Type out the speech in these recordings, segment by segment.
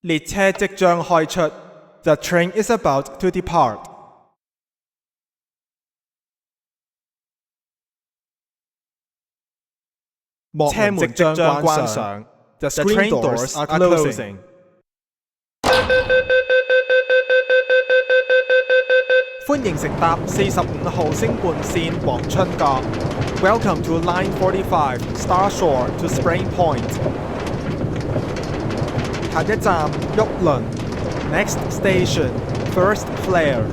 列車即將開出。The train is about to depart. 車門即將關上。The train doors are closing. 歡迎乘搭45號星半線黃春閣。Welcome to Line 45 Star Shore to Spring Point. 下一站旭倫。Next station, First Flare.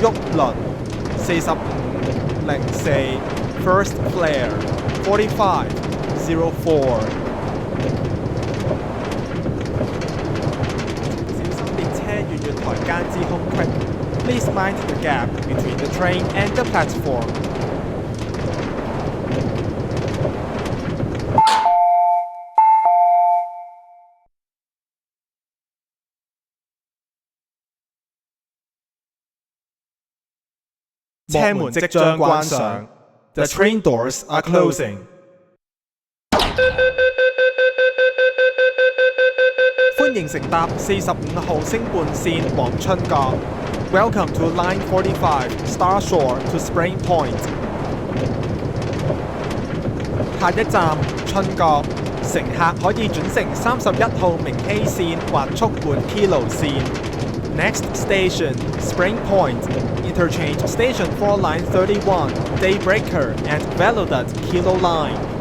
旭倫4504 First Flare 4504。小心列車月月台間之空隙。Please mind the gap between the train and the platform. 車門即將關上。The train doors are closing. 歡迎乘搭45號星半線黃春閣。Welcome to Line 45 Star Shore to Spring Point. 下一站春閣。乘客可以轉乘31號明禧線或速緩 Kilo 線。Next station, Spring Point. Interchange station for Line 31, Daybreaker and Velodat Kilo Line.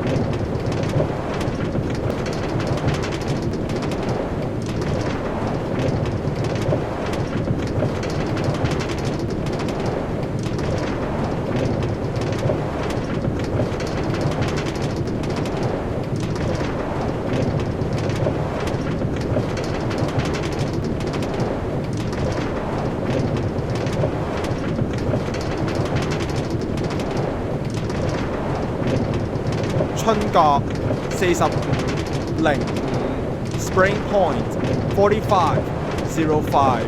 春閣4505 Spring Point 4505。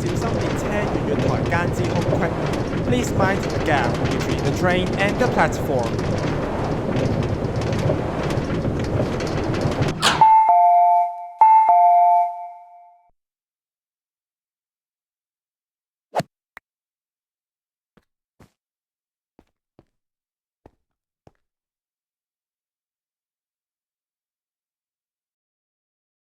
請小心列車月月台間之空隙。Please mind the gap between the train and the platform.